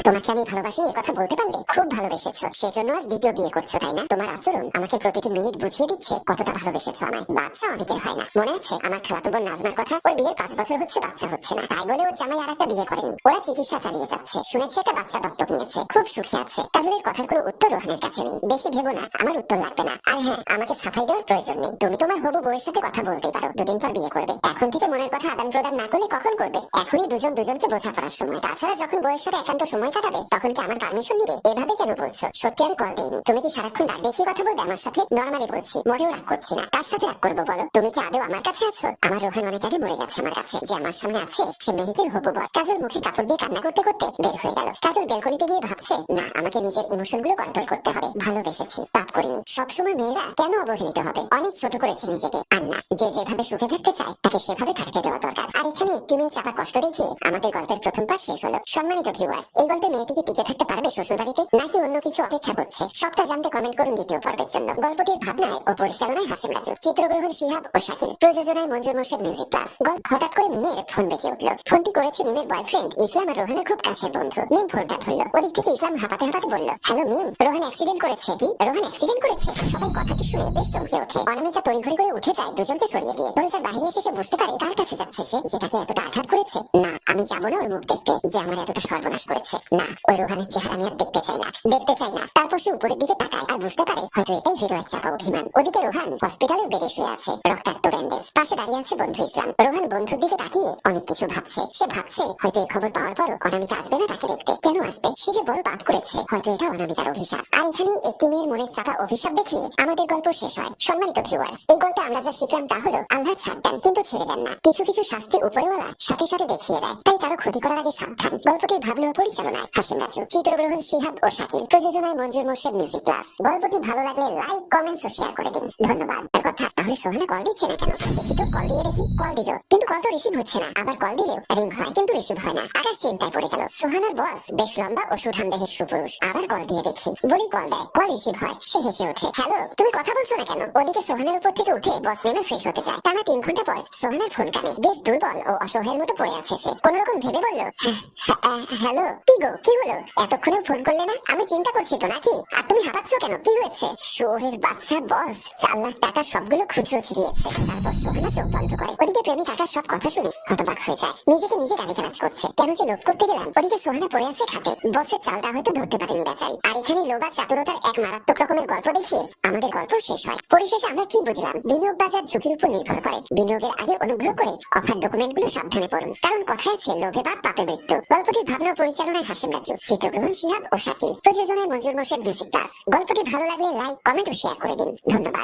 তোমাকে আমি ভালোবাসি এই কথা বলতে পারলে খুব ভালোবেসেছো, সেজন্য আজ দ্বিতীয় বিয়ে করছো তাই না? তোমার আচরণ আমাকে প্রতিটি মিনিট বুঝিয়ে দিচ্ছে কতটা ভালোবেসেছো আমায়। বাচ্চা অনেকের হয় না, মনে আছে আমার খালাতো বোন নাজমার কথা? ওর বিয়ের 5 বছর হচ্ছে, বাচ্চা হচ্ছে না, তাই বলে ওর জামাই আর একটা বিয়ে করেনি। ওরা চিকিৎসা চালিয়ে যাচ্ছে, শুনেছি একটা বাচ্চা দত্তক নিয়েছে, খুব সুখী আছে। কাজলের কথার কোনো উত্তর রোহানের কাছে নেই। বেশি ভেবো না, আমার উত্তর লাগবে না। আর হ্যাঁ, আমাকে সাফাই দেওয়ার প্রয়োজন নেই। তুমি তোমার হবু বউয়ের সাথে কথা বলতেই পারো, দুদিন পর বিয়ে করবে। এখন থেকে মনের কথা আদান প্রদান না করলে কখন করবে? এখনই দুজন দুজনকে বোঝাপড়ার সময়। তাছাড়া যখন বউয়ের সাথে একান্ত সময় কাটাবে তখন কি আমার পারমিশন দিবে? এভাবে কেন বলছো? সত্যি আমি কল দিইনি। তুমি কি সারাক্ষণ রাগ দেখিয়ে কথা বলবে আমার সাথে? নরমালি বলছি, মোটেও রাগ করছি না। কার সাথে রাগ করবো বলো? তুমি কি আদৌ আমার কাছে আছো? আমার রোহান অনেক আগে মরে গেছে আমার কাছে। যে আমার সামনে আছে সে মেহেকের হবু বর। কাজল মুখে কাপড় দিয়ে কান্না করতে করতে বের হয়ে গেল। কাজল বেলকনিতে গিয়ে ভাবছে, না, আমাকে নিজের ইমোশন গুলো কন্ট্রোল করতে হবে। ভালোবেসেছি, পাপ করিনি। সবসময় মেয়েরা কেন অবহেলিত হবে? অনেক ছোট করেছে নিজেকে। আর না, যে যেভাবে সুখে থাকতে চায় তাকে সেভাবে থাকতে দেওয়া দরকার। আর এখানে একটি মেয়ে চাপা কষ্ট দেখিয়ে আমাদের গল্পের প্রথম পার্ট শেষ হলো। সম্মানিত ভিউয়ার্স, এই গল্পে মেয়েটিকে টিকে থাকতে পারবে শ্বশুর বাড়িতে, নাকি অন্য কিছু অপেক্ষা করছে? সবটা জানতে কমেন্ট করুন দ্বিতীয় পর্বের জন্য। গল্পটির ভাবনায় ও পরিচালনায় হাসিম রাজু, চিত্রগ্রহণ শিহাব ও শাকিল, প্রযোজনায় মঞ্জুর মোর্শেদ মিউজিক ক্লাস। হঠাৎ করে মিমের ফোন বেজে উঠলো। ফোনটি করেছে মিমের বয়ফ্রেন্ড ইসলাম আর রোহানের খুব কাছের বন্ধু। মিম ফোনটা ধরলো। ওদিক থেকে ইসলাম হাঁপাতে হাঁপাতে বলল, হ্যালো মিম, রোহান অ্যাক্সিডেন্ট করেছে। কি? রোহান অ্যাক্সিডেন্ট করেছে? সবাই কথাটি শুনে বেশ চমকে ওঠে। অনামিকা তড়িঘড়ি করে উঠে যায় দুজনকে সরিয়ে দিয়ে। দরজার বাইরে এসে সে বুঝতে পারে কার কাছে যাচ্ছে সে, যেটাকে এতটা আঘাত করেছে। না, আমি যাবো না ওর মুখ দেখতে, যে আমার এতটা সর্বনাশ করেছে। না, ওই রোহানের চেহারা আমি আর দেখতে চাই না, দেখতে চাই না। তারপর সে উপরের দিকে তাকায় আর বুঝতে পারে হয়তো এটাই হৃদয়ের চাপা অভিমান। ওদিকে রোহান হসপিটালের বেডে শুয়ে আছে, রক্তাক্ত ব্যান্ডেজ। পাশে দাঁড়িয়ে আছে বন্ধু ইসলাম। রোহান বন্ধুর দিকে তাকিয়ে অনেক কিছু ভাবছে। সে ভাবছে হয়তো এই খবর পাওয়ার পরও অনামিকা আসবে না তাকে দেখতে। কেন আসবে? সে যে বড় পাপ করেছে, হয়তো এটা অনামিকার অভিশাপ। আর এখানে একটি মেয়ের মনের চাপা অভিশাপ দেখিয়ে আমাদের গল্প শেষ হয়। সম্মানিত ভিউয়ার্স, এই গল্পে আমরা যা শিখলাম তা হলো, আল্লাহ ছাড় দেন কিন্তু ছেড়ে দেন না। কিছু কিছু শাস্তি উপরেওয়ালা সাথে সাথে দেখিয়ে দেয়, তাই কারো ক্ষতি করার আগে সাবধান। গল্পটির ভাবনা ও পরিচালনায় হাসিম রাজু, চিত্রগ্রহণ শিহাব ও শাকিল, প্রযোজনায় মঞ্জুর মোর্শেদ মিউজিক ক্লাস। গল্পটি ভালো লাগলে লাইক, কমেন্টস ও শেয়ার করে দিন। ধন্যবাদ। আর কথা, তাহলে সোহানা কল দিচ্ছে না কেন? দেখি তো, কল দিয়ে দেখি। কল দিল, কিন্তু কল তো রিসিভ হচ্ছে না। আবার কল দিলেও রিং হয় কিন্তু রিসিভ হয় না। আকাশ চিন্তায় পড়ে গেল। সোহানার বস বেশ লম্বা ও সুঠাম দেহের সুপুরুষ। আবার কল দিয়ে দেখি, বলি কল দেয়, কল রিসিভ হয়। সে হেসে ওঠে, হ্যালো, তুমি কথা বলছো না কেন? ওদিকে সোহানার উপর থেকে উঠে বস নেমে ফ্রেশ হতে যায়। টানা 3 ঘন্টা পর সোহানার ফোন কানে। বেশ দুর্বল ও অসহায়ের মতো পড়ে আছে সে। কোন রকম ভেবে বলল, হ্যালো, কি গো, কি হলো? এতক্ষণে ফোন করলে না? আমি চিন্তা করছি তো নাকি? আর তুমি হাঁপাচ্ছ কেন? কি হয়েছে? শোরের বাচ্চা বস 4 লাখ টাকা সবগুলো খুচরো ছিড়িয়েছে। তারপর সোহানা চোখ বন্ধ করে। ওদিকে প্রেমিক আকাশ সব কথা শুনে হতবাক হয়ে যায়। নিজেকে নিজে গালিগালাজ করছে, কেন যে লোভ করতে গেলাম। ওদিকে সোহানা পড়ে আছে খাটে। বসের চালটা হয়তো ধরতে পারেনি বেচারি। আর এখানে লোভা চাতুরতার এক মারাত্মক রকমের গল্প দেখিয়ে আমাদের গল্প শেষ হয়। পরিশেষে আমরা কি বুঝলাম? বিনিয়োগ বাজার ঝুঁকির উপর নির্ভর করে। বিনিয়োগের আগে অনুগ্রহ করে অফার ডকুমেন্টগুলো সাবধানে পড়ুন, কারণ কথা আছে লোভে বা পাপে মৃত্যু। গল্পটির ভাবনা ও পরিচালনায় হাসিম রাজু, চিত্রগ্রহণ শিহাব ও শাকিল, প্রযোজনায় মঞ্জুর মোর্শেদ মিউজিক ক্লাস। গল্পটি ভালো লাগলে লাইক, কমেন্ট ও শেয়ার করে দিন। ধন্যবাদ।